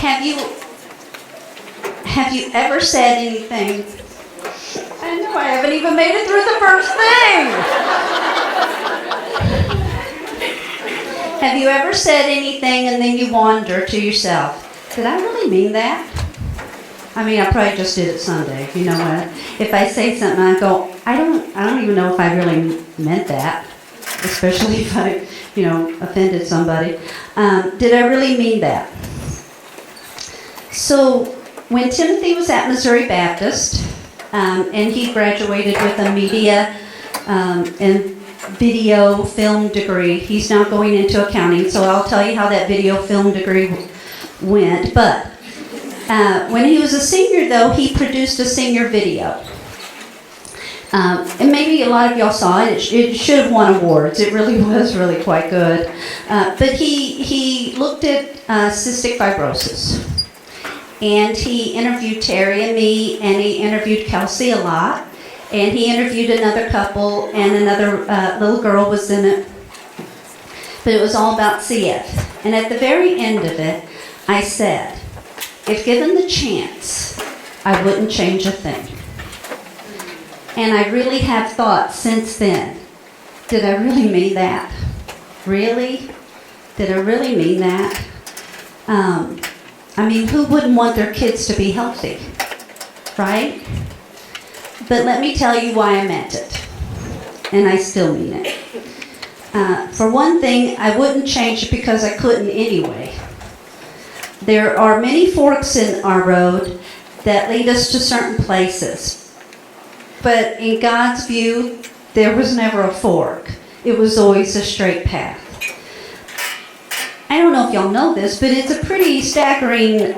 Have you ever said anything? I know I haven't even made it through the first thing. Have you ever said anything and then you wonder to yourself, did I really mean that? I mean, I probably just did it Sunday. You know what? If I say something, I go, I don't even know if I really meant that, especially if I, offended somebody. Did I really mean that? So when Timothy was at Missouri Baptist, and he graduated with a media and video film degree, he's now going into accounting. So I'll tell you how that video film degree went. But when he was a senior, though, he produced a senior video. And maybe a lot of y'all saw it. It should have won awards. It really was really quite good. But he looked at cystic fibrosis. And he interviewed Terry and me, and he interviewed Kelsey a lot. And he interviewed another couple, and another little girl was in it. But it was all about CF. And at the very end of it, I said, if given the chance, I wouldn't change a thing. And I really have thought since then, did I really mean that? Really? Did I really mean that? I mean, who wouldn't want their kids to be healthy? Right? But let me tell you why I meant it. And I still mean it. For one thing, I wouldn't change it because I couldn't anyway. There are many forks in our road that lead us to certain places. But in God's view, there was never a fork. It was always a straight path. I don't know if y'all know this, but it's a pretty staggering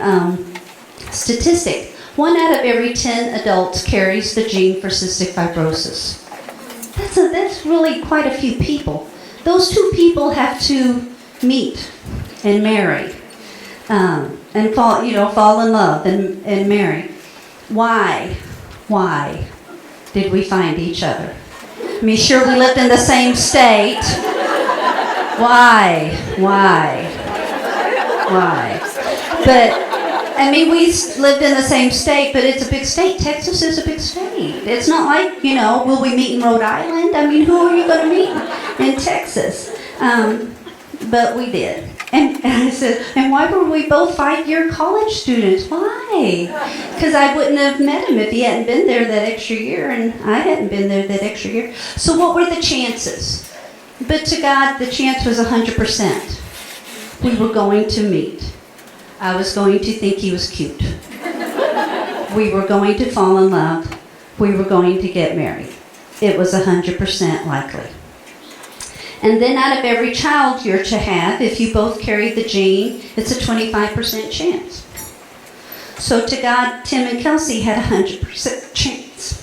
statistic. 1 out of every 10 adults carries the gene for cystic fibrosis. That's really quite a few people. Those 2 people have to meet and marry. And fall in love and marry. Why did we find each other? I mean, sure, we lived in the same state. Why? But, I mean, we lived in the same state, but it's a big state. Texas is a big state. It's not like, will we meet in Rhode Island? I mean, who are you going to meet in Texas? But we did. And I said, and why were we both 5-year college students? Why? Because I wouldn't have met him if he hadn't been there that extra year, and I hadn't been there that extra year. So what were the chances? But to God, the chance was 100%. We were going to meet. I was going to think he was cute. We were going to fall in love. We were going to get married. It was 100% likely. And then out of every child you're to have, if you both carry the gene, it's a 25% chance. So to God, Tim and Kelsey had a 100% chance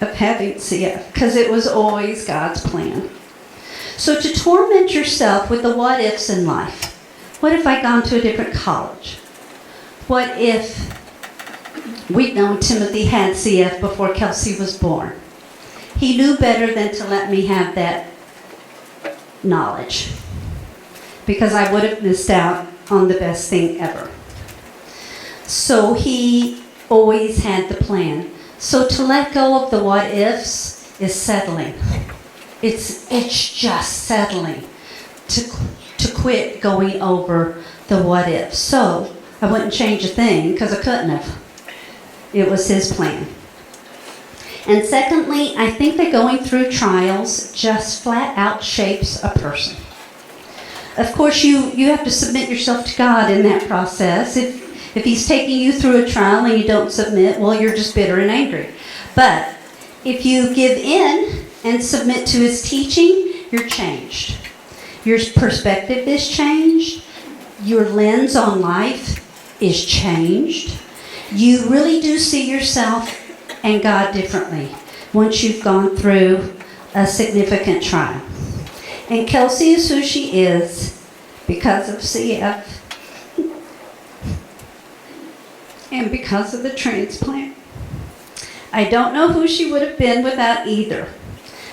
of having CF, because it was always God's plan. So to torment yourself with the what ifs in life. What if I'd gone to a different college? What if we'd known Timothy had CF before Kelsey was born? He knew better than to let me have that knowledge, because I would have missed out on the best thing ever. So he always had the plan. So to let go of the what ifs is settling. It's just settling to quit going over the what ifs. So I wouldn't change a thing because I couldn't have. It was his plan. And secondly, I think that going through trials just flat out shapes a person. Of course, you have to submit yourself to God in that process. If he's taking you through a trial and you don't submit, well, you're just bitter and angry. But if you give in and submit to his teaching, you're changed. Your perspective is changed. Your lens on life is changed. You really do see yourself and God differently once you've gone through a significant trial. And Kelsey is who she is because of CF and because of the transplant. I don't know who she would have been without either,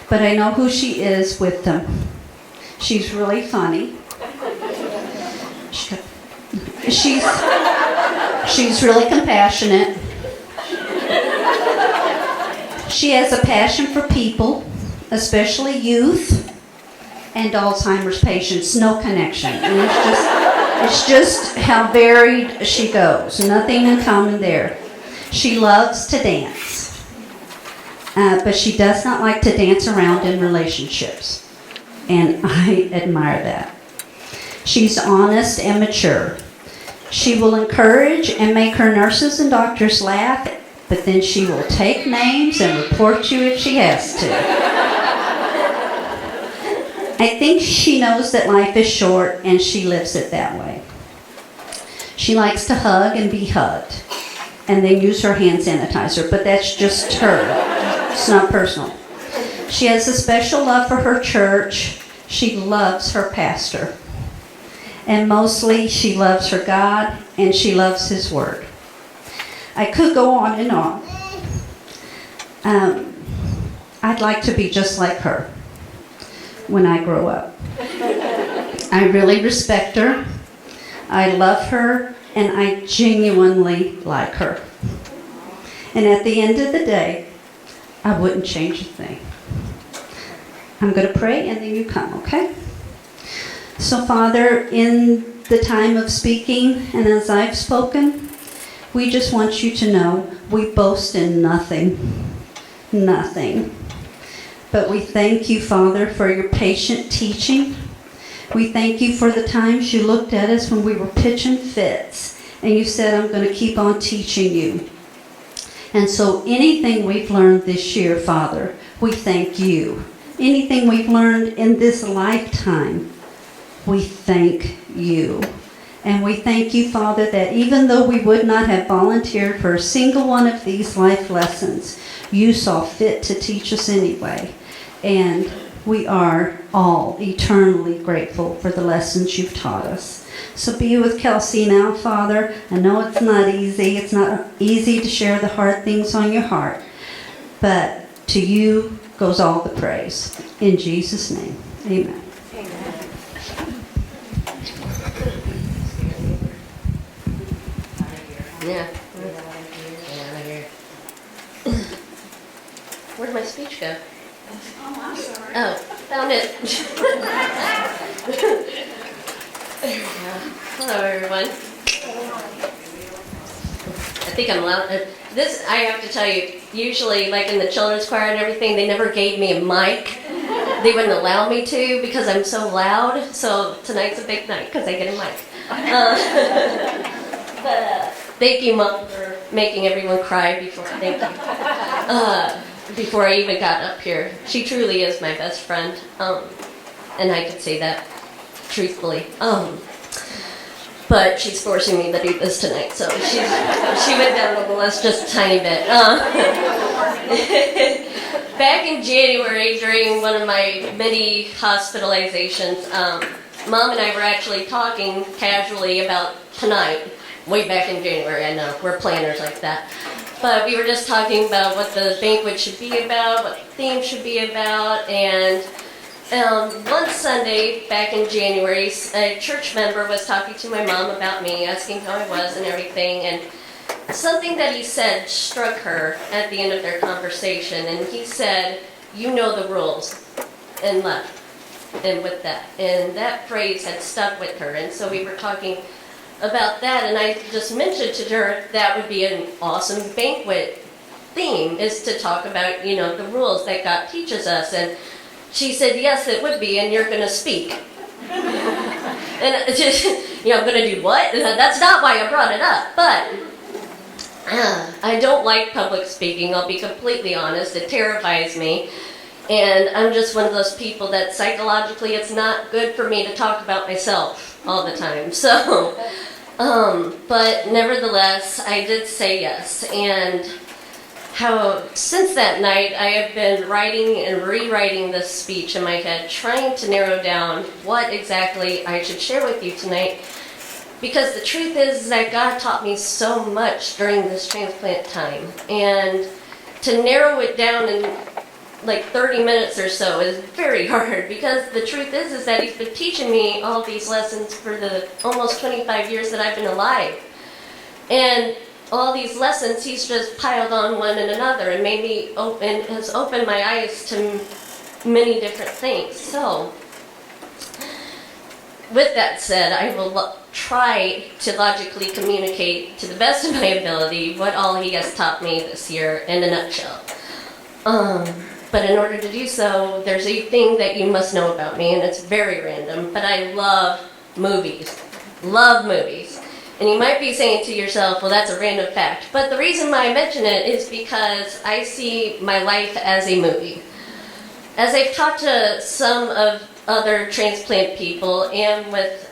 but I know who she is with them. She's really funny. She's really compassionate. She has a passion for people, especially youth and Alzheimer's patients. No connection. And it's just how varied she goes. Nothing in common there. She loves to dance, but she does not like to dance around in relationships. And I admire that. She's honest and mature. She will encourage and make her nurses and doctors laugh, but then she will take names and report you if she has to. I think she knows that life is short and she lives it that way. She likes to hug and be hugged and then use her hand sanitizer, but that's just her. It's not personal. She has a special love for her church. She loves her pastor. And mostly she loves her God and she loves His Word. I could go on and on. I'd like to be just like her when I grow up. I really respect her. I love her and I genuinely like her. And at the end of the day, I wouldn't change a thing. I'm going to pray and then you come, okay? So, Father, in the time of speaking and as I've spoken, we just want you to know we boast in nothing. Nothing. But we thank you, Father, for your patient teaching. We thank you for the times you looked at us when we were pitching fits and you said, I'm going to keep on teaching you. And so anything we've learned this year, Father, we thank you. Anything we've learned in this lifetime, we thank you. And we thank you, Father, that even though we would not have volunteered for a single one of these life lessons, you saw fit to teach us anyway. And we are all eternally grateful for the lessons you've taught us. So be with Kelsey now, Father. I know it's not easy. It's not easy to share the hard things on your heart. But to you goes all the praise. In Jesus' name, amen. Yeah. Where'd my speech go? Oh, I'm sorry. Oh, found it. Hello, everyone. I think I'm loud. This, I have to tell you, usually, like in the children's choir and everything, they never gave me a mic. They wouldn't allow me to because I'm so loud. So tonight's a big night because I get a mic. Thank you, Mom, for making everyone cry before. Thank you. Before I even got up here, she truly is my best friend, and I could say that truthfully. But she's forcing me to do this tonight, so she went down on the list just a tiny bit. Back in January, during one of my many hospitalizations, Mom and I were actually talking casually about tonight. Way back in January, I know, we're planners like that. But we were just talking about what the banquet should be about, what the theme should be about, and one Sunday back in January, a church member was talking to my mom about me, asking how I was and everything, and something that he said struck her at the end of their conversation, and he said, "You know the rules," and left, and with that. And that phrase had stuck with her, and so we were talking about that, and I just mentioned to her that would be an awesome banquet theme, is to talk about, you know, the rules that God teaches us. And she said, yes, it would be, and you're going to speak. And just, you know, I'm going to do what? That's not why I brought it up, but I don't like public speaking, I'll be completely honest. It terrifies me. And I'm just one of those people that psychologically it's not good for me to talk about myself all the time. So, but nevertheless, I did say yes. And how since that night, I have been writing and rewriting this speech in my head, trying to narrow down what exactly I should share with you tonight. Because the truth is that God taught me so much during this transplant time. And to narrow it down and like 30 minutes or so is very hard, because the truth is that he's been teaching me all these lessons for the almost 25 years that I've been alive. And all these lessons he's just piled on one and another and made me has opened my eyes to many different things. So, with that said, I will try to logically communicate to the best of my ability what all he has taught me this year in a nutshell. But in order to do so, there's a thing that you must know about me, and it's very random, but I love movies. Love movies. And you might be saying to yourself, well, that's a random fact. But the reason why I mention it is because I see my life as a movie. As I've talked to some of other transplant people and with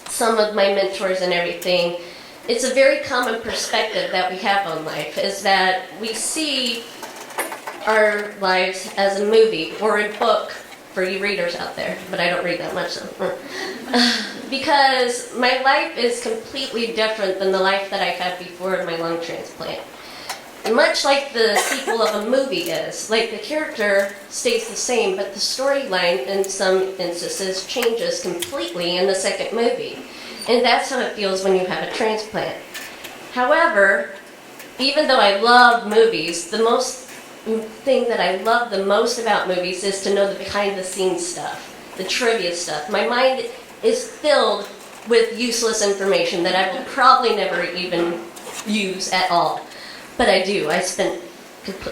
some of my mentors and everything, it's a very common perspective that we have on life, is that we see our lives as a movie or a book for you readers out there, but I don't read that much, so. Because my life is completely different than the life that I had before my lung transplant. And much like the sequel of a movie is, like the character stays the same, but the storyline in some instances changes completely in the second movie. And that's how it feels when you have a transplant. However, even though I love movies, the thing that I love the most about movies is to know the behind-the-scenes stuff, the trivia stuff. My mind is filled with useless information that I will probably never even use at all. But I do.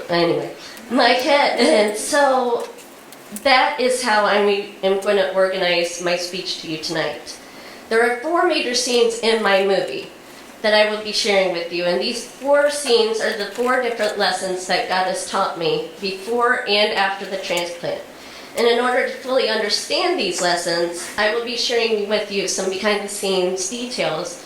Anyway, my head, and so that is how I am going to organize my speech to you tonight. There are 4 major scenes in my movie that I will be sharing with you, and these 4 scenes are the 4 different lessons that God has taught me before and after the transplant. And in order to fully understand these lessons, I will be sharing with you some behind-the-scenes details,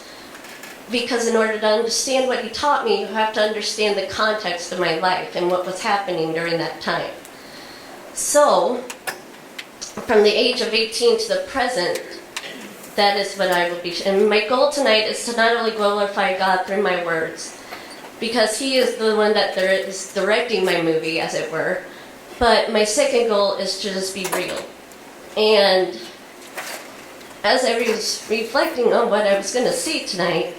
because in order to understand what he taught me, you have to understand the context of my life and what was happening during that time. So, from the age of 18 to the present, that is what I will be. And my goal tonight is to not only glorify God through my words, because he is the one that is directing my movie, as it were, but my second goal is to just be real. And as I was reflecting on what I was going to see tonight,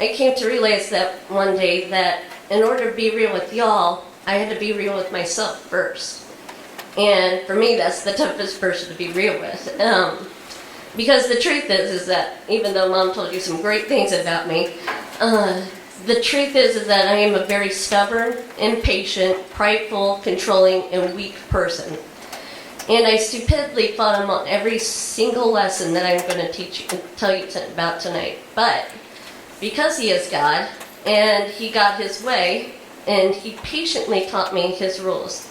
I came to realize that one day that in order to be real with y'all, I had to be real with myself first. And for me, that's the toughest person to be real with. Because the truth is that even though Mom told you some great things about me, the truth is that I am a very stubborn, impatient, prideful, controlling, and weak person. And I stupidly fought him on every single lesson that I'm going to tell you about tonight. But because he is God, and he got his way, and he patiently taught me his rules.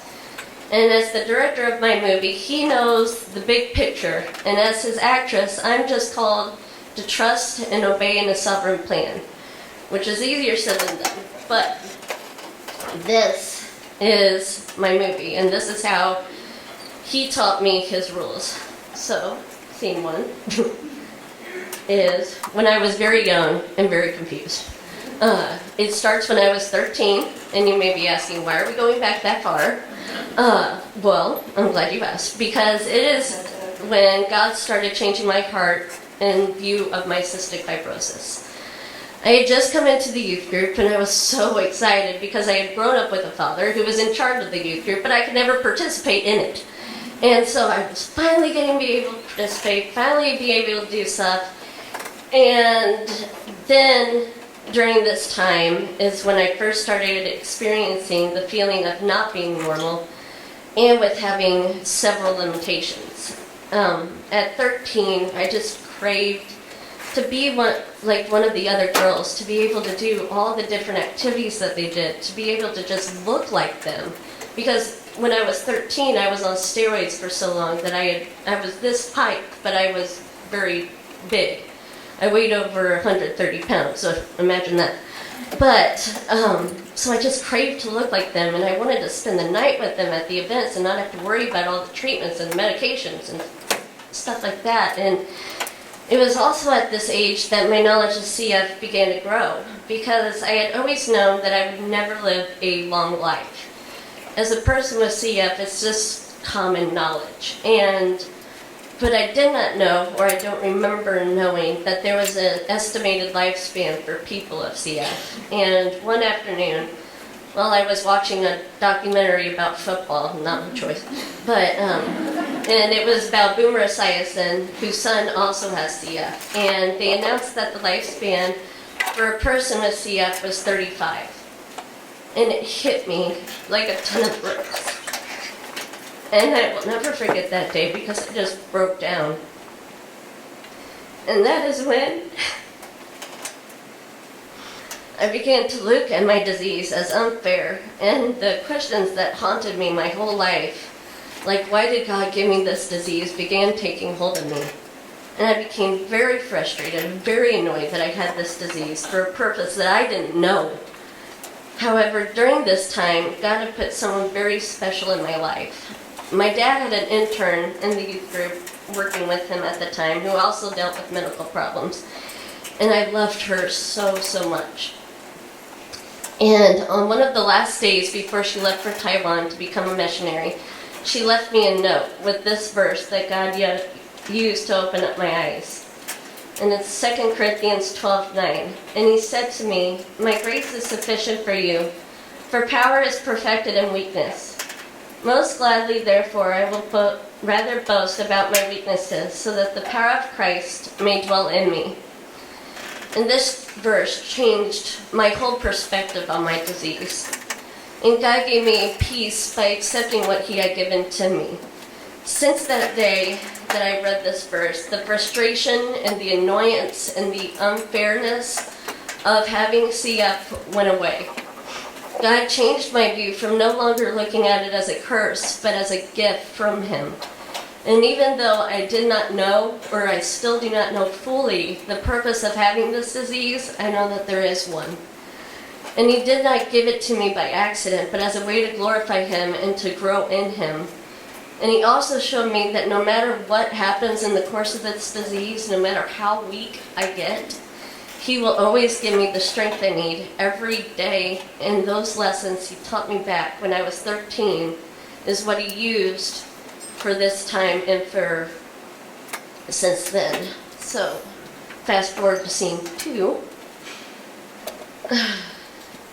And as the director of my movie, he knows the big picture, and as his actress, I'm just called to trust and obey in a sovereign plan, which is easier said than done. But this is my movie, and this is how he taught me his rules. So, scene 1. Is when I was very young and very confused. It starts when I was 13, and you may be asking, why are we going back that far? Well, I'm glad you asked, because it is when God started changing my heart in view of my cystic fibrosis. I had just come into the youth group, and I was so excited because I had grown up with a father who was in charge of the youth group, but I could never participate in it. And so I was finally getting to be able to participate, finally be able to do stuff. And then during this time is when I first started experiencing the feeling of not being normal and with having several limitations. At 13, I just craved to be one of the other girls, to be able to do all the different activities that they did, to be able to just look like them. Because when I was 13, I was on steroids for so long that I was this height, but I was very big. I weighed over 130 pounds, so imagine that. But, so I just craved to look like them, and I wanted to spend the night with them at the events and not have to worry about all the treatments and medications and stuff like that. And it was also at this age that my knowledge of CF began to grow, because I had always known that I would never live a long life. as a person with CF, it's just common knowledge. But I did not know, or I don't remember knowing, that there was an estimated lifespan for people of CF. And one afternoon, while I was watching a documentary about football, not my choice, but and it was about Boomer Esiason, whose son also has CF, and they announced that the lifespan for a person with CF was 35, and it hit me like a ton of bricks. And I will never forget that day because I just broke down. And that is when I began to look at my disease as unfair, and the questions that haunted me my whole life, like why did God give me this disease, began taking hold of me. And I became very frustrated and very annoyed that I had this disease for a purpose that I didn't know. However, during this time, God had put someone very special in my life. My dad had an intern in the youth group working with him at the time who also dealt with medical problems. And I loved her so, so much. And on one of the last days before she left for Taiwan to become a missionary, she left me a note with this verse that God used to open up my eyes. And it's 2 Corinthians 12:9. And he said to me, "My grace is sufficient for you, for power is perfected in weakness. Most gladly, therefore, I will rather boast about my weaknesses, so that the power of Christ may dwell in me." And this verse changed my whole perspective on my disease. And God gave me peace by accepting what he had given to me. Since that day that I read this verse, the frustration and the annoyance and the unfairness of having CF went away. God changed my view from no longer looking at it as a curse, but as a gift from him. And even though I did not know, or I still do not know fully, the purpose of having this disease, I know that there is one. And he did not give it to me by accident, but as a way to glorify him and to grow in him. And he also showed me that no matter what happens in the course of this disease, no matter how weak I get, he will always give me the strength I need every day. And those lessons he taught me back when I was 13 is what he used for this time and for since then. So, fast forward to scene 2.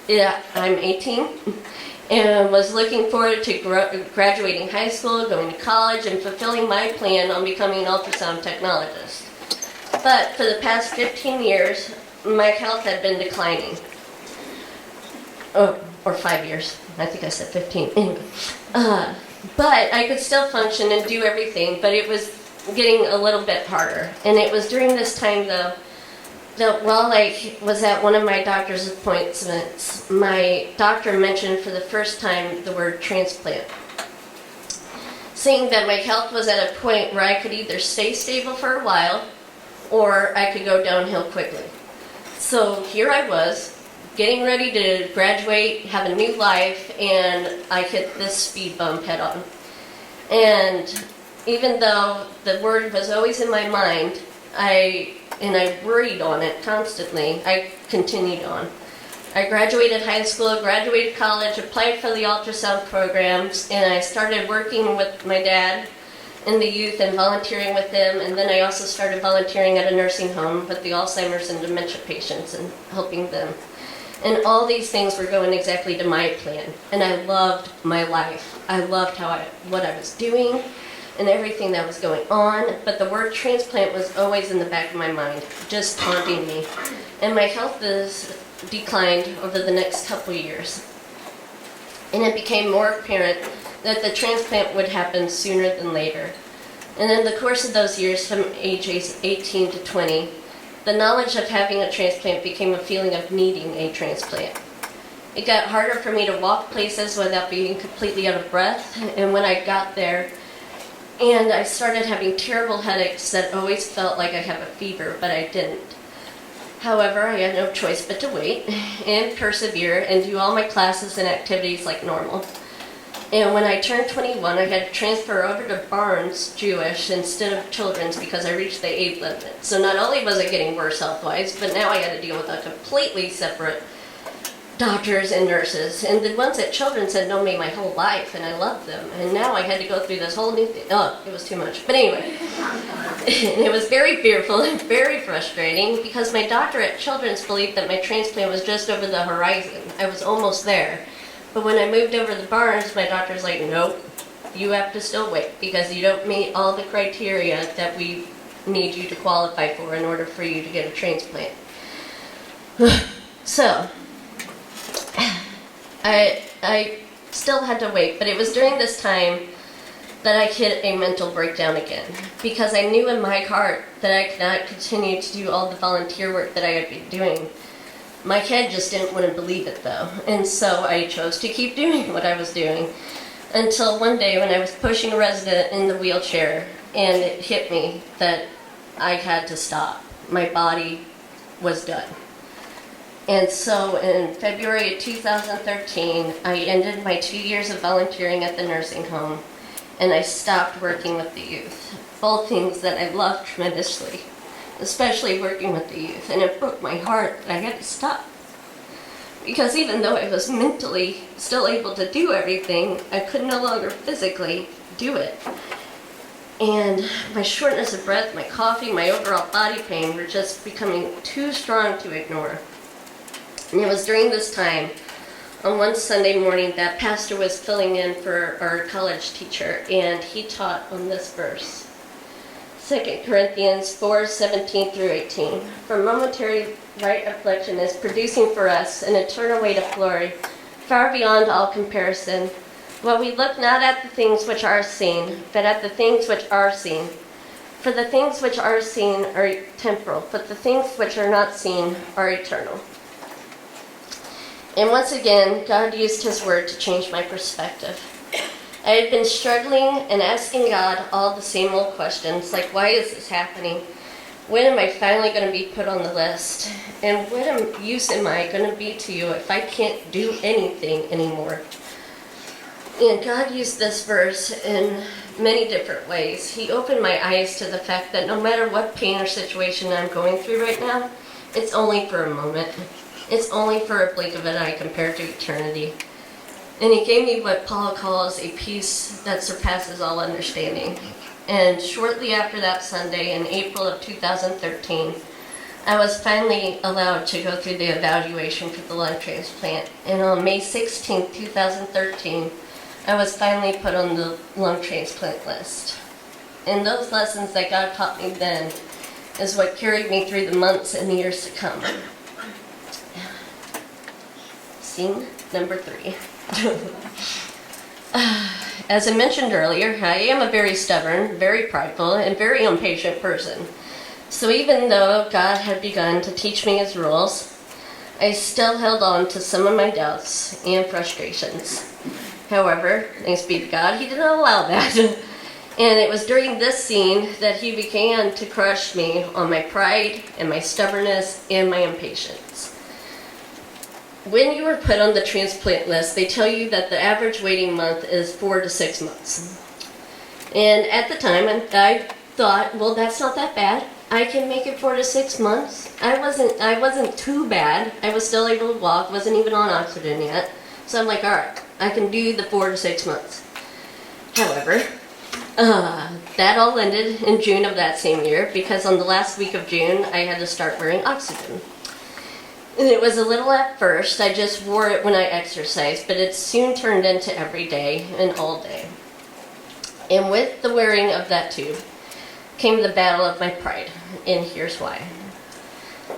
Yeah, I'm 18 and was looking forward to graduating high school, going to college, and fulfilling my plan on becoming an ultrasound technologist. But for the past 15 years, my health had been declining. Oh, or 5 years. I think I said 15. Anyway. But I could still function and do everything, but it was getting a little bit harder. And it was during this time, though, that while I was at one of my doctor's appointments, my doctor mentioned for the first time the word transplant, saying that my health was at a point where I could either stay stable for a while or I could go downhill quickly. So here I was, getting ready to graduate, have a new life, and I hit this speed bump head on. And even though the word was always in my mind, I worried on it constantly, I continued on. I graduated high school, graduated college, applied for the ultrasound programs, and I started working with my dad in the youth and volunteering with them, and then I also started volunteering at a nursing home with the Alzheimer's and dementia patients and helping them. And all these things were going exactly to my plan, and I loved my life. I loved what I was doing and everything that was going on, but the word transplant was always in the back of my mind, just taunting me. And my health has declined over the next couple years. And it became more apparent that the transplant would happen sooner than later. And in the course of those years, from ages 18 to 20, the knowledge of having a transplant became a feeling of needing a transplant. It got harder for me to walk places without being completely out of breath, and when I got there, and I started having terrible headaches that always felt like I have a fever, but I didn't. However, I had no choice but to wait and persevere and do all my classes and activities like normal. And when I turned 21, I had to transfer over to Barnes Jewish instead of Children's because I reached the age limit. So not only was I getting worse health-wise, but now I had to deal with a completely separate doctors and nurses, and the ones at Children's had known me my whole life, and I loved them. And now I had to go through this whole new thing. Oh, it was too much. But anyway, it was very fearful and very frustrating because my doctor at Children's believed that my transplant was just over the horizon. I was almost there. But when I moved over the Barnes, my doctor's like, nope, you have to still wait because you don't meet all the criteria that we need you to qualify for in order for you to get a transplant. So, I still had to wait, but it was during this time that I hit a mental breakdown again because I knew in my heart that I could not continue to do all the volunteer work that I had been doing. My head just didn't want to believe it though, and so I chose to keep doing what I was doing until one day when I was pushing a resident in the wheelchair and it hit me that I had to stop. My body was done. And so in February of 2013, I ended my 2 years of volunteering at the nursing home, and I stopped working with the youth. Both things that I loved tremendously, especially working with the youth. And it broke my heart that I had to stop. Because even though I was mentally still able to do everything, I could no longer physically do it. And my shortness of breath, my coughing, my overall body pain were just becoming too strong to ignore. And it was during this time, on one Sunday morning, that pastor was filling in for our college teacher, and he taught on this verse. 2 Corinthians 4:17 through 18. For momentary light affliction is producing for us an eternal weight of glory, far beyond all comparison. While we look not at the things which are seen, but at the things which are seen. For the things which are seen are temporal, but the things which are not seen are eternal. And once again, God used His Word to change my perspective. I had been struggling and asking God all the same old questions, like, why is this happening? When am I finally going to be put on the list? And what use am I going to be to you if I can't do anything anymore? And God used this verse in many different ways. He opened my eyes to the fact that no matter what pain or situation I'm going through right now, it's only for a moment. It's only for a blink of an eye compared to eternity. And He gave me what Paul calls a peace that surpasses all understanding. And shortly after that Sunday, in April of 2013, I was finally allowed to go through the evaluation for the lung transplant. And on May 16, 2013, I was finally put on the lung transplant list. And those lessons that God taught me then is what carried me through the months and years to come. Scene number 3. As I mentioned earlier, I am a very stubborn, very prideful, and very impatient person. So even though God had begun to teach me His rules, I still held on to some of my doubts and frustrations. However, thanks be to God, He didn't allow that. And it was during this scene that He began to crush me on my pride and my stubbornness and my impatience. When you are put on the transplant list, they tell you that the average waiting month is 4 to 6 months. And at the time, I thought, well, that's not that bad. I can make it 4 to 6 months. I wasn't too bad. I was still able to walk, wasn't even on oxygen yet. So I'm like, all right, I can do the 4 to 6 months. However, that all ended in June of that same year because on the last week of June, I had to start wearing oxygen. And it was a little at first. I just wore it when I exercised, but it soon turned into every day and all day. And with the wearing of that tube came the battle of my pride, and here's why.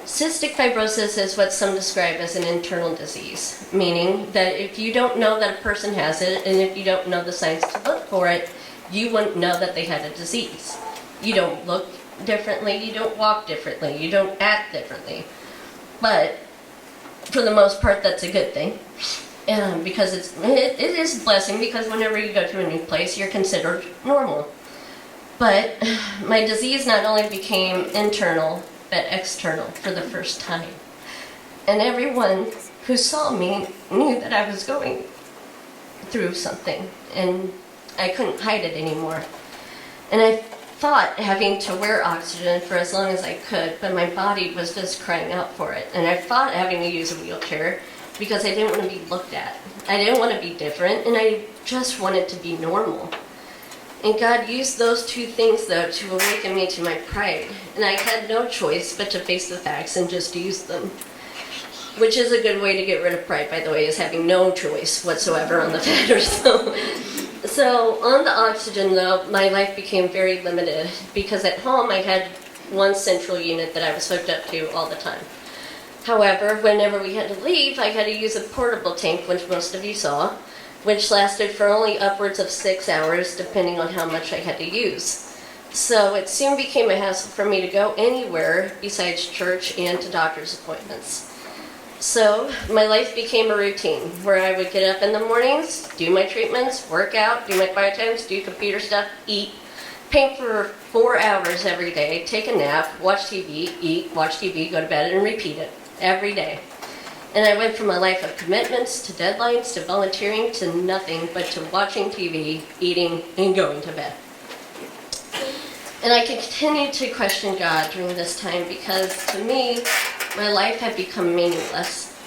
Cystic fibrosis is what some describe as an internal disease, meaning that if you don't know that a person has it, and if you don't know the signs to look for it, you wouldn't know that they had a disease. You don't look differently, you don't walk differently, you don't act differently. But for the most part, that's a good thing, because it is a blessing. Because whenever you go to a new place, you're considered normal. But my disease not only became internal, but external for the first time, and everyone who saw me knew that I was going through something, and I couldn't hide it anymore. And I fought having to wear oxygen for as long as I could, but my body was just crying out for it. And I fought having to use a wheelchair because I didn't want to be looked at. I didn't want to be different, and I just wanted to be normal. And God used those two things, though, to awaken me to my pride. And I had no choice but to face the facts and just use them. Which is a good way to get rid of pride, by the way, is having no choice whatsoever on the matter. So on the oxygen, though, my life became very limited because at home I had one central unit that I was hooked up to all the time. However, whenever we had to leave, I had to use a portable tank, which most of you saw, which lasted for only upwards of 6 hours, depending on how much I had to use. So it soon became a hassle for me to go anywhere besides church and to doctor's appointments. So my life became a routine where I would get up in the mornings, do my treatments, work out, do my quiet times, do computer stuff, eat, paint for 4 hours every day, take a nap, watch TV, eat, watch TV, go to bed, and repeat it every day. And I went from a life of commitments to deadlines to volunteering to nothing but to watching TV, eating, and going to bed. And I continued to question God during this time because to me, my life had become meaningless.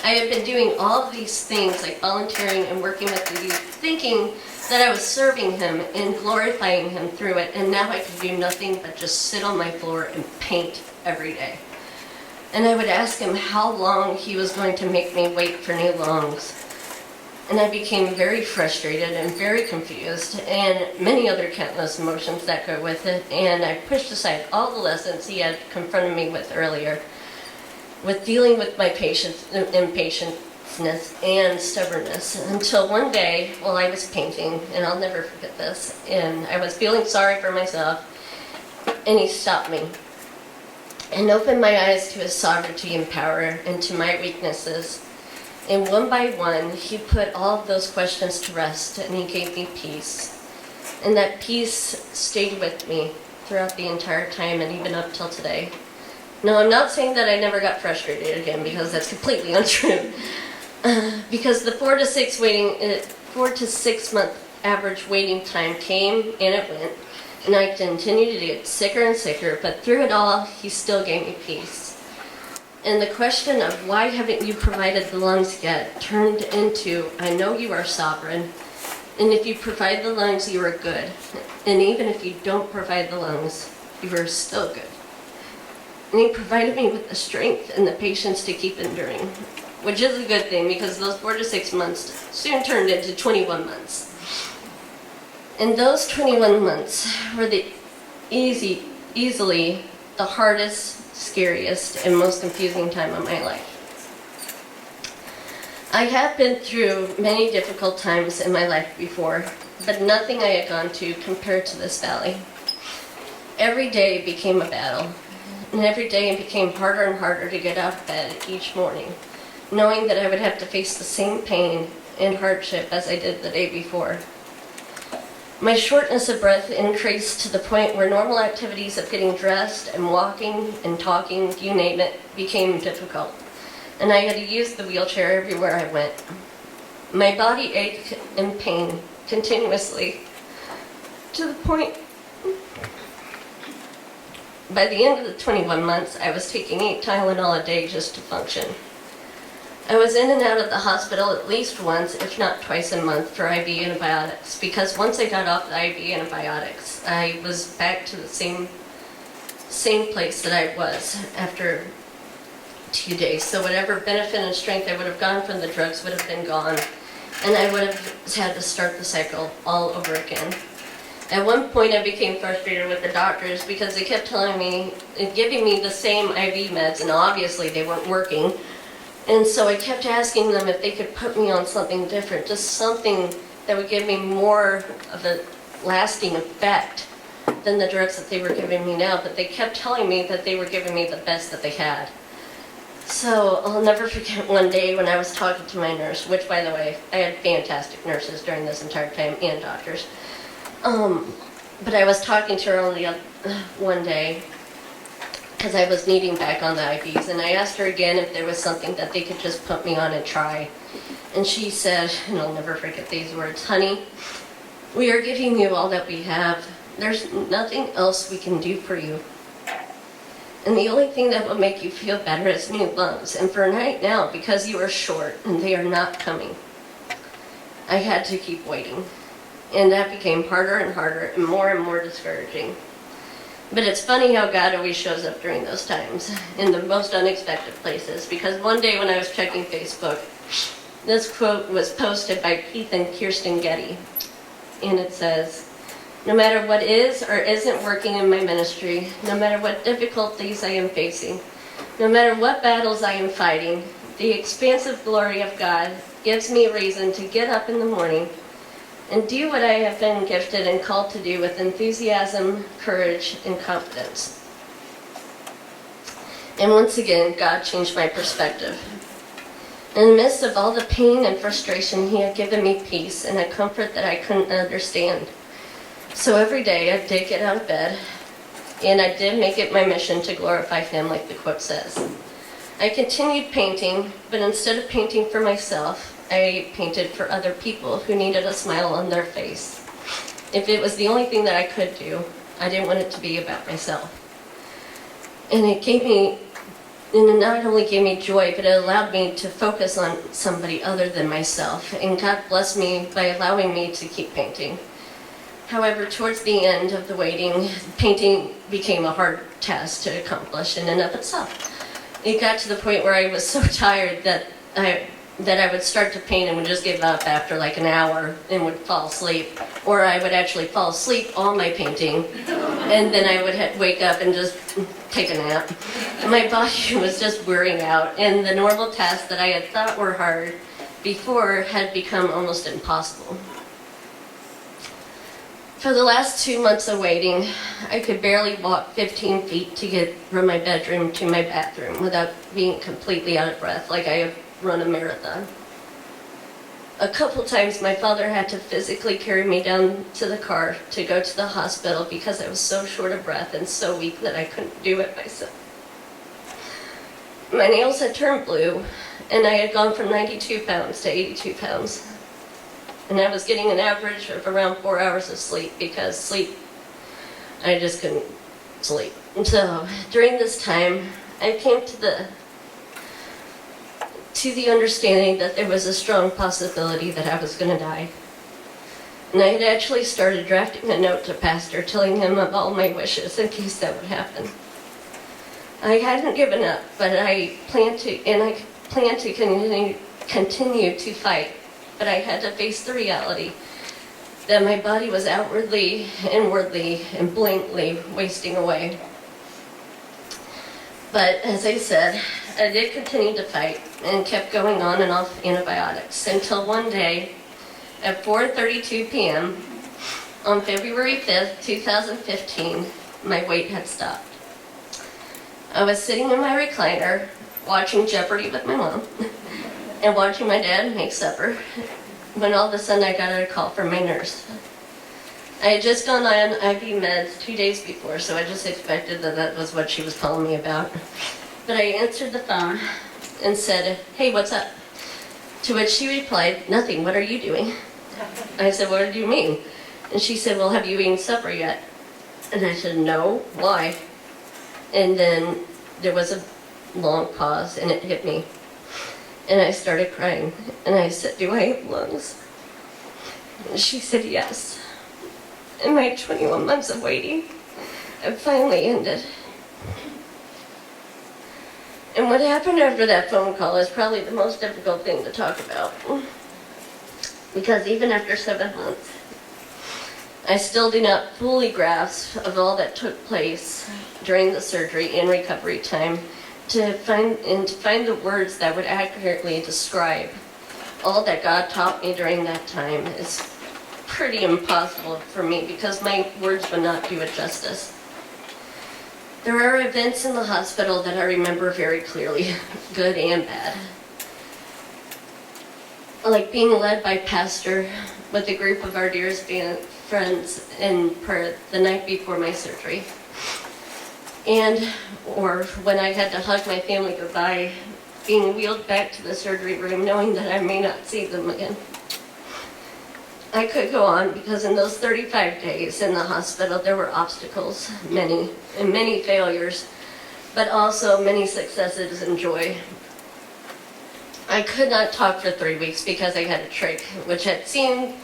I had been doing all of these things like volunteering and working with the youth, thinking that I was serving Him and glorifying Him through it, and now I could do nothing but just sit on my floor and paint every day. And I would ask Him how long He was going to make me wait for new lungs. And I became very frustrated and very confused, and many other countless emotions that go with it, and I pushed aside all the lessons He had confronted me with earlier, with dealing with my impatience and stubbornness, until one day, while I was painting, and I'll never forget this, and I was feeling sorry for myself, and He stopped me and opened my eyes to His sovereignty and power and to my weaknesses. And one by one, He put all of those questions to rest, and He gave me peace. And that peace stayed with me throughout the entire time and even up till today. No, I'm not saying that I never got frustrated again, because that's completely untrue. Because the 4 to 6 month average waiting time came and it went, and I continued to get sicker and sicker, but through it all, He still gave me peace. And the question of why haven't you provided the lungs yet turned into, I know you are sovereign, and if you provide the lungs, you are good. And even if you don't provide the lungs, you are still good. And He provided me with the strength and the patience to keep enduring, which is a good thing because those 4 to 6 months soon turned into 21 months. And those 21 months were easily the hardest, scariest, and most confusing time of my life. I have been through many difficult times in my life before, but nothing I had gone to compared to this valley. Every day became a battle, and every day it became harder and harder to get out of bed each morning, knowing that I would have to face the same pain and hardship as I did the day before. My shortness of breath increased to the point where normal activities of getting dressed and walking and talking, you name it, became difficult. And I had to use the wheelchair everywhere I went. My body ached in pain continuously to the point, by the end of the 21 months, I was taking 8 Tylenol a day just to function. I was in and out of the hospital at least once, if not twice a month, for IV antibiotics, because once I got off the IV antibiotics, I was back to the same place that I was after 2 days. So whatever benefit and strength I would have gotten from the drugs would have been gone, and I would have had to start the cycle all over again. At one point, I became frustrated with the doctors because they kept telling me and giving me the same IV meds, and obviously they weren't working. And so I kept asking them if they could put me on something different, just something that would give me more of a lasting effect than the drugs that they were giving me now. But they kept telling me that they were giving me the best that they had. So I'll never forget one day when I was talking to my nurse, which, by the way, I had fantastic nurses during this entire time and doctors. But I was talking to her only one day because I was needing back on the IVs, and I asked her again if there was something that they could just put me on and try. And she said, and I'll never forget these words, "Honey, we are giving you all that we have. There's nothing else we can do for you." And the only thing that will make you feel better is new lungs. And for right now, because you are short and they are not coming, I had to keep waiting. And that became harder and harder and more discouraging. But it's funny how God always shows up during those times in the most unexpected places. Because one day when I was checking Facebook, this quote was posted by Keith and Kirsten Getty. And it says, "No matter what is or isn't working in my ministry, no matter what difficulties I am facing, no matter what battles I am fighting, the expansive glory of God gives me a reason to get up in the morning and do what I have been gifted and called to do with enthusiasm, courage, and confidence." And once again, God changed my perspective. In the midst of all the pain and frustration, He had given me peace and a comfort that I couldn't understand. So every day I did get out of bed, and I did make it my mission to glorify Him, like the quote says. I continued painting, but instead of painting for myself, I painted for other people who needed a smile on their face. If it was the only thing that I could do, I didn't want it to be about myself. And it not only gave me joy, but it allowed me to focus on somebody other than myself. And God blessed me by allowing me to keep painting. However, towards the end of the waiting, painting became a hard task to accomplish in and of itself. It got to the point where I was so tired that I would start to paint and would just give up after like an hour and would fall asleep. Or I would actually fall asleep on my painting, and then I would wake up and just take a nap. My body was just wearing out, and the normal tasks that I had thought were hard before had become almost impossible. For the last 2 months of waiting, I could barely walk 15 feet to get from my bedroom to my bathroom without being completely out of breath, like I have run a marathon. A couple times my father had to physically carry me down to the car to go to the hospital because I was so short of breath and so weak that I couldn't do it myself. My nails had turned blue, and I had gone from 92 pounds to 82 pounds. And I was getting an average of around 4 hours of sleep because I just couldn't sleep. And so during this time, I came to the understanding that there was a strong possibility that I was going to die. And I had actually started drafting a note to Pastor telling him of all my wishes in case that would happen. I hadn't given up, but I planned to continue to fight. But I had to face the reality that my body was outwardly, inwardly, and blankly wasting away. But as I said, I did continue to fight and kept going on and off antibiotics until one day at 4:32 p.m. on February 5th, 2015, my weight had stopped. I was sitting in my recliner watching Jeopardy with my mom and watching my dad make supper when all of a sudden I got a call from my nurse. I had just gone on IV meds 2 days before, so I just expected that was what she was calling me about. But I answered the phone and said, "Hey, what's up?" To which she replied, "Nothing, what are you doing?" I said, "What do you mean?" And she said, "Well, have you eaten supper yet?" And I said, "No, why?" And then there was a long pause, and it hit me. And I started crying, and I said, "Do I have lungs?" And she said, "Yes." And my 21 months of waiting had finally ended. And what happened after that phone call is probably the most difficult thing to talk about. Because even after 7 months, I still do not fully grasp of all that took place during the surgery and recovery time to find the words that would accurately describe all that God taught me during that time is pretty impossible for me because my words would not do it justice. There are events in the hospital that I remember very clearly, good and bad. Like being led by Pastor with a group of our dearest friends in prayer the night before my surgery. Or when I had to hug my family goodbye, being wheeled back to the surgery room knowing that I may not see them again. I could go on because in those 35 days in the hospital there were obstacles, many failures, but also many successes and joy. I could not talk for 3 weeks because I had a trach, which had seemed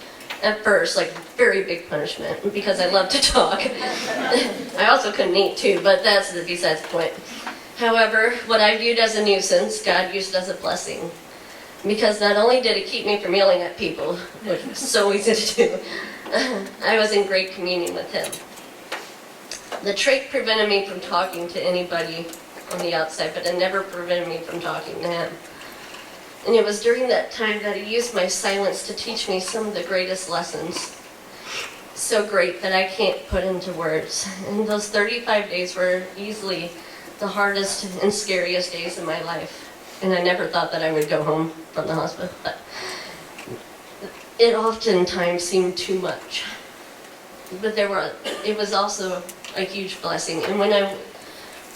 at first like very big punishment because I love to talk. I also couldn't eat too, but that's besides the point. However, what I viewed as a nuisance, God used as a blessing. Because not only did it keep me from yelling at people, which was so easy to do, I was in great communion with Him. The trach prevented me from talking to anybody on the outside, but it never prevented me from talking to Him. And it was during that time that He used my silence to teach me some of the greatest lessons. So great that I can't put into words. And those 35 days were easily the hardest and scariest days of my life. And I never thought that I would go home from the hospital. But it oftentimes seemed too much. But it was also a huge blessing. And when I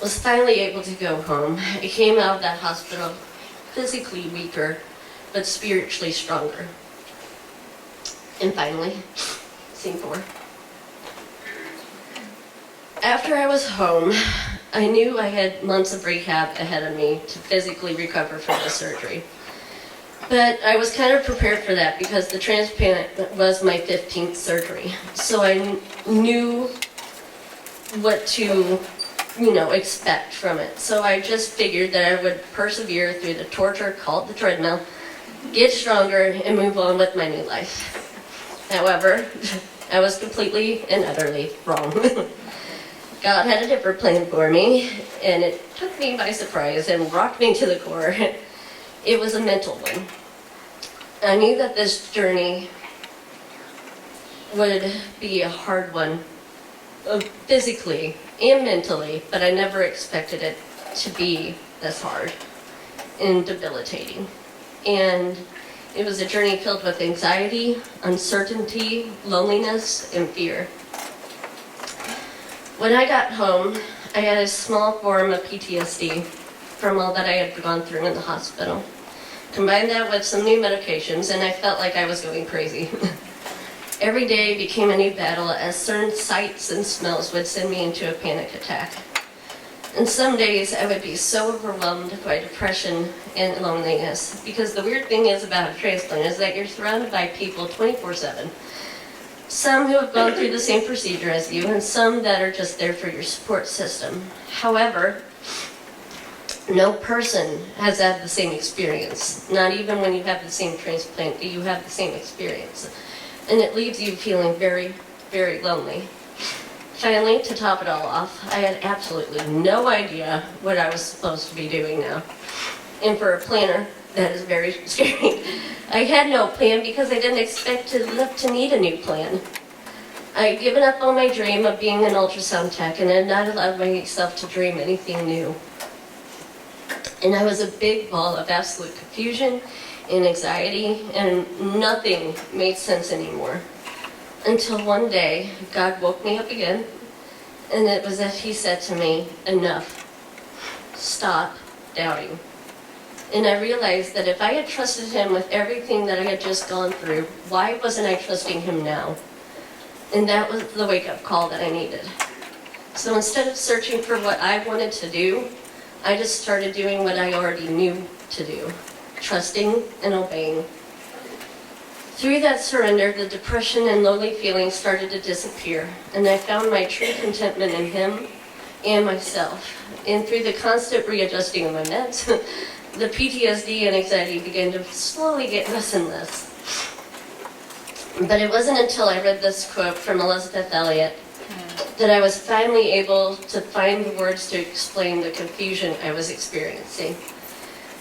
was finally able to go home, I came out of that hospital physically weaker, but spiritually stronger. And finally, scene 4. After I was home, I knew I had months of rehab ahead of me to physically recover from the surgery. But I was kind of prepared for that because the transplant was my 15th surgery. So I knew what to, expect from it. So I just figured that I would persevere through the torture called the treadmill, get stronger, and move on with my new life. However, I was completely and utterly wrong. God had a different plan for me, and it took me by surprise and rocked me to the core. It was a mental one. I knew that this journey would be a hard one, physically and mentally, but I never expected it to be this hard and debilitating. And it was a journey filled with anxiety, uncertainty, loneliness, and fear. When I got home, I had a small form of PTSD from all that I had gone through in the hospital. Combine that with some new medications, and I felt like I was going crazy. Every day became a new battle as certain sights and smells would send me into a panic attack. And some days I would be so overwhelmed by depression and loneliness, because the weird thing is about a transplant is that you're surrounded by people 24/7. Some who have gone through the same procedure as you, and some that are just there for your support system. However, no person has had the same experience. Not even when you have the same transplant, do you have the same experience. And it leaves you feeling very, very lonely. Finally, to top it all off, I had absolutely no idea what I was supposed to be doing now. And for a planner, that is very scary. I had no plan because I didn't expect to need a new plan. I had given up on my dream of being an ultrasound tech and had not allowed myself to dream anything new. And I was a big ball of absolute confusion and anxiety, and nothing made sense anymore. Until one day, God woke me up again, and it was as He said to me, "Enough. Stop doubting." And I realized that if I had trusted Him with everything that I had just gone through, why wasn't I trusting Him now? And that was the wake-up call that I needed. So instead of searching for what I wanted to do, I just started doing what I already knew to do, trusting and obeying. Through that surrender, the depression and lonely feelings started to disappear, and I found my true contentment in Him and myself. And through the constant readjusting of my meds, the PTSD and anxiety began to slowly get less and less. But it wasn't until I read this quote from Elizabeth Elliot that I was finally able to find the words to explain the confusion I was experiencing.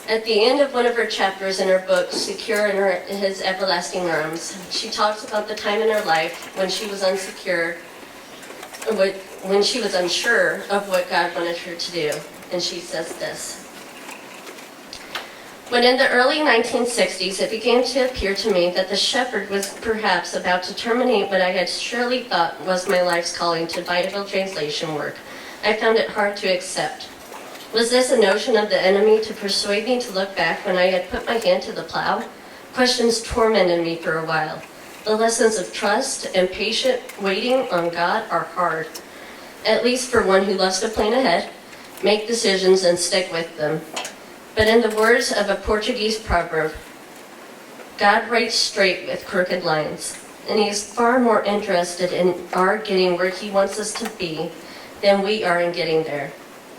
At the end of one of her chapters in her book, Secure in His Everlasting Arms, she talks about the time in her life when she was unsure of what God wanted her to do. And she says this: "When in the early 1960s it began to appear to me that the shepherd was perhaps about to terminate what I had surely thought was my life's calling to Bible translation work, I found it hard to accept. Was this a notion of the enemy to persuade me to look back when I had put my hand to the plow? Questions tormented me for a while. The lessons of trust and patient waiting on God are hard, at least for one who loves to plan ahead. make decisions, and stick with them. But in the words of a Portuguese proverb, God writes straight with crooked lines, and He is far more interested in our getting where He wants us to be than we are in getting there.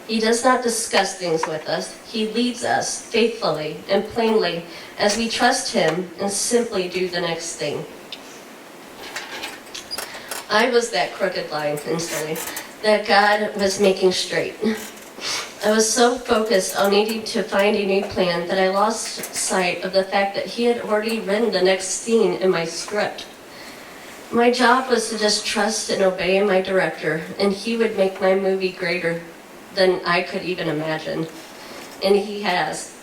He does not discuss things with us. He leads us faithfully and plainly as we trust Him and simply do the next thing. I was that crooked line instantly that God was making straight. I was so focused on needing to find a new plan that I lost sight of the fact that He had already written the next scene in my script. My job was to just trust and obey my director, and he would make my movie greater than I could even imagine. And He has.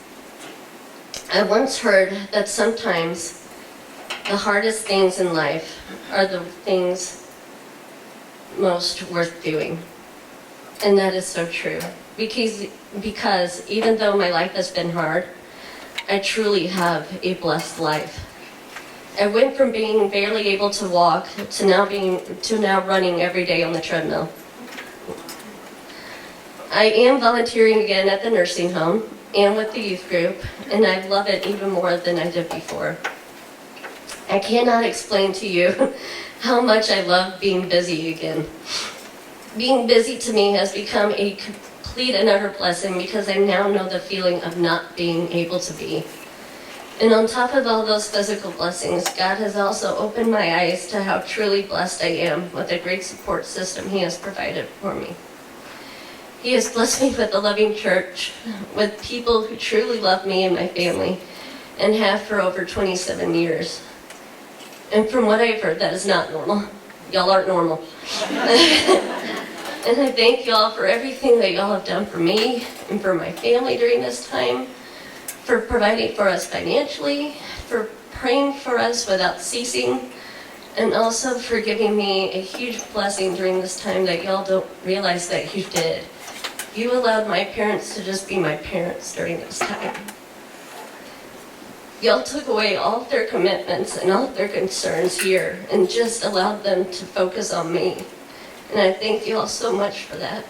I once heard that sometimes the hardest things in life are the things most worth doing. And that is so true. Because even though my life has been hard, I truly have a blessed life. I went from being barely able to walk to now running every day on the treadmill. I am volunteering again at the nursing home and with the youth group, and I love it even more than I did before. I cannot explain to you how much I love being busy again. Being busy to me has become a complete and utter blessing because I now know the feeling of not being able to be. And on top of all those physical blessings, God has also opened my eyes to how truly blessed I am with the great support system He has provided for me. He has blessed me with a loving church, with people who truly love me and my family, and have for over 27 years. And from what I've heard, that is not normal. Y'all aren't normal. And I thank y'all for everything that y'all have done for me and for my family during this time, for providing for us financially, for praying for us without ceasing, and also for giving me a huge blessing during this time that y'all don't realize that you did. You allowed my parents to just be my parents during this time. Y'all took away all of their commitments and all of their concerns here and just allowed them to focus on me. And I thank you all so much for that.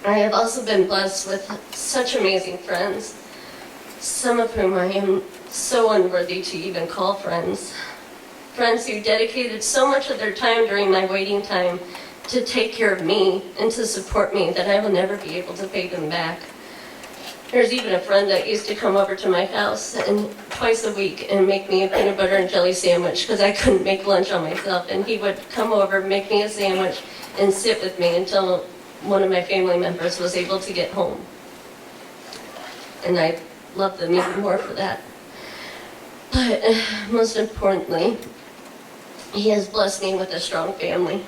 I have also been blessed with such amazing friends, some of whom I am so unworthy to even call friends. Friends who dedicated so much of their time during my waiting time to take care of me and to support me that I will never be able to pay them back. There's even a friend that used to come over to my house and twice a week and make me a peanut butter and jelly sandwich because I couldn't make lunch on myself. And he would come over, make me a sandwich, and sit with me until one of my family members was able to get home. And I love them even more for that. But most importantly, He has blessed me with a strong family.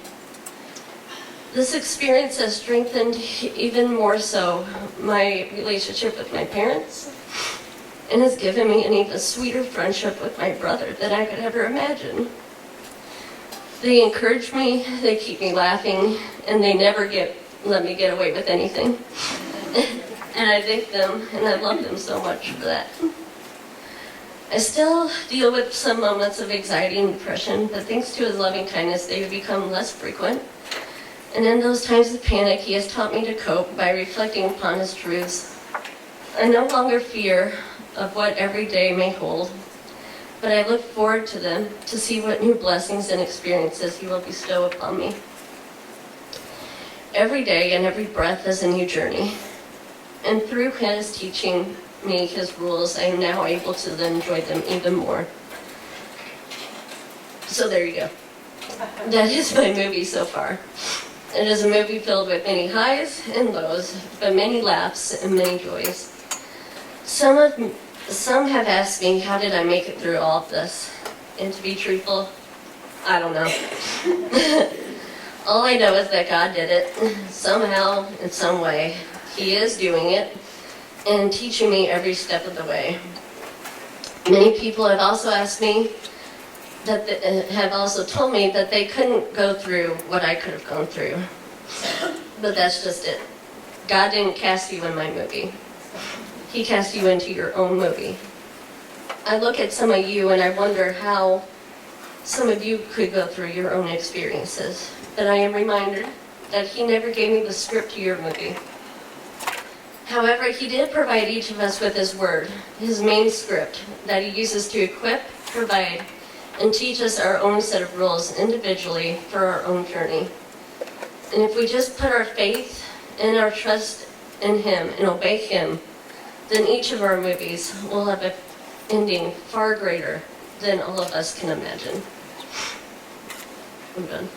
This experience has strengthened even more so my relationship with my parents and has given me an even sweeter friendship with my brother than I could ever imagine. They encourage me, they keep me laughing, and they never let me get away with anything. And I thank them, and I love them so much for that. I still deal with some moments of anxiety and depression, but thanks to His loving kindness, they have become less frequent. And in those times of panic, He has taught me to cope by reflecting upon His truths. I no longer fear of what every day may hold, but I look forward to them to see what new blessings and experiences He will bestow upon me. Every day and every breath is a new journey. And through His teaching me His rules, I am now able to enjoy them even more. So there you go. That is my movie so far. It is a movie filled with many highs and lows, but many laughs and many joys. Some have asked me, how did I make it through all of this? And to be truthful, I don't know. All I know is that God did it, somehow, in some way. He is doing it, and teaching me every step of the way. Many people have also asked me, have also told me that they couldn't go through what I could have gone through. But that's just it. God didn't cast you in my movie. He cast you into your own movie. I look at some of you and I wonder how some of you could go through your own experiences. But I am reminded that He never gave me the script to your movie. However, he did provide each of us with his word, his main script, that he uses to equip, provide, and teach us our own set of rules individually for our own journey. And if we just put our faith and our trust in him and obey him, then each of our movies will have an ending far greater than all of us can imagine. I'm done.